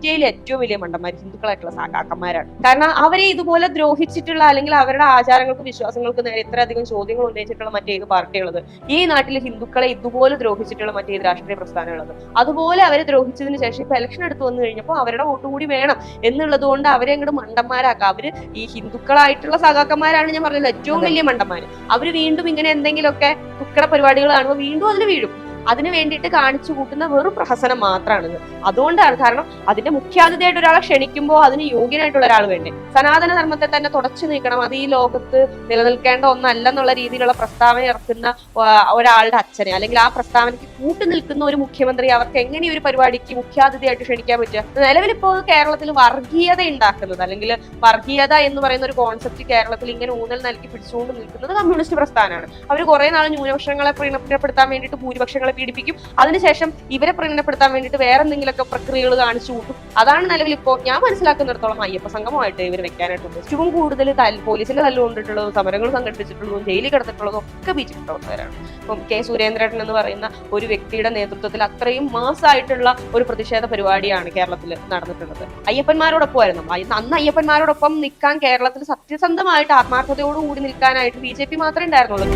ഇന്ത്യയിലെ ഏറ്റവും വലിയ മണ്ടന്മാർ ഹിന്ദുക്കളായിട്ടുള്ള സഖാക്കന്മാരാണ്. കാരണം അവരെ ഇതുപോലെ ദ്രോഹിച്ചിട്ടുള്ള അല്ലെങ്കിൽ അവരുടെ ആചാരങ്ങൾക്കും വിശ്വാസങ്ങൾക്കും നേരെ ഇത്രയധികം ചോദ്യങ്ങൾ ഉന്നയിച്ചിട്ടുള്ള മറ്റേത് പാർട്ടിയുള്ളത്? ഈ നാട്ടിലെ ഹിന്ദുക്കളെ ഇതുപോലെ ദ്രോഹിച്ചിട്ടുള്ള മറ്റേത് രാഷ്ട്രീയ പ്രസ്ഥാനമുള്ളത്? അതുപോലെ അവരെ ദ്രോഹിച്ചതിന് ശേഷം ഇപ്പൊ ഇലക്ഷൻ എടുത്തു വന്നു കഴിഞ്ഞപ്പോൾ അവരുടെ വോട്ട് കൂടി വേണം എന്നുള്ളത് കൊണ്ട് അവരെ അങ്ങോട്ട് മണ്ടന്മാരാക്കാം. അവര് ഈ ഹിന്ദുക്കളായിട്ടുള്ള സഖാക്കന്മാരാണ് ഞാൻ പറഞ്ഞത് ഏറ്റവും വലിയ മണ്ടന്മാര്. അവര് വീണ്ടും ഇങ്ങനെ എന്തെങ്കിലുമൊക്കെ തുക്കട പരിപാടികൾ കാണുമ്പോൾ വീണ്ടും അതിന് വീഴും. അതിന് വേണ്ടിയിട്ട് കാണിച്ചു കൂട്ടുന്ന വെറും പ്രഹസനം മാത്രമാണിത്. അതുകൊണ്ടാണ്, കാരണം അതിന്റെ മുഖ്യാതിഥിയായിട്ട് ഒരാളെ ക്ഷണിക്കുമ്പോൾ അതിന് യോഗ്യനായിട്ടുള്ള ഒരാൾ വേണ്ടേ? സനാതന ധർമ്മത്തെ തന്നെ തുടച്ചു നീക്കണം, അത് ഈ ലോകത്ത് നിലനിൽക്കേണ്ട ഒന്നല്ലെന്നുള്ള രീതിയിലുള്ള പ്രസ്താവന ഇറക്കുന്ന ഒരാളുടെ അച്ഛനെ, അല്ലെങ്കിൽ ആ പ്രസ്താവനയ്ക്ക് കൂട്ടു നിൽക്കുന്ന ഒരു മുഖ്യമന്ത്രി, അവർക്ക് എങ്ങനെ ഒരു പരിപാടിക്ക് മുഖ്യാതിഥിയായിട്ട് ക്ഷണിക്കാൻ പറ്റുക? നിലവിലിപ്പോൾ കേരളത്തിൽ വർഗീയത ഉണ്ടാക്കുന്നത്, അല്ലെങ്കിൽ വർഗീയത എന്ന് പറയുന്ന ഒരു കോൺസെപ്റ്റ് കേരളത്തിൽ ഇങ്ങനെ ഊന്നൽ നൽകി പിടിച്ചുകൊണ്ട് നിൽക്കുന്നത് കമ്മ്യൂണിസ്റ്റ് പ്രസ്ഥാനമാണ്. അവർ കുറെ നാൾ ന്യൂനപക്ഷങ്ങളെ പ്രീണപ്പെടുത്താൻ വേണ്ടിയിട്ട് ഭൂരിപക്ഷങ്ങളെ പീഡിപ്പിക്കും. അതിനുശേഷം ഇവരെ പ്രീണപ്പെടുത്താൻ വേണ്ടിയിട്ട് വേറെ എന്തെങ്കിലുമൊക്കെ പ്രക്രിയകൾ കാണിച്ചു കൂട്ടും. അതാണ് നിലവിൽ ഇപ്പോൾ ഞാൻ മനസ്സിലാക്കുന്നിടത്തോളം അയ്യപ്പ സംഘമായിട്ട് ഇവർ വെക്കാനായിട്ടുണ്ട്. ഏറ്റവും കൂടുതൽ പോലീസിന്റെ തല്ലുകൊണ്ടിട്ടുള്ളതും സമരങ്ങൾ സംഘടിപ്പിച്ചിട്ടുള്ളതും ജയിലിൽ കിടന്നിട്ടുള്ളതും ഒക്കെ ബിജെപി പ്രവർത്തകരാണ്. ഇപ്പം കെ സുരേന്ദ്രൻ എന്ന് പറയുന്ന ഒരു വ്യക്തിയുടെ നേതൃത്വത്തിൽ അത്രയും മാസമായിട്ടുള്ള ഒരു പ്രതിഷേധ പരിപാടിയാണ് കേരളത്തിൽ നടന്നിട്ടുള്ളത്. അയ്യപ്പന്മാരോടൊപ്പമായിരുന്നു. അന്ന് അയ്യപ്പന്മാരോടൊപ്പം നിൽക്കാൻ കേരളത്തിൽ സത്യസന്ധമായിട്ട് ആത്മാർത്ഥതയോടുകൂടി നിൽക്കാനായിട്ട് ബിജെപി മാത്രമേ ഉണ്ടായിരുന്നുള്ളൂ.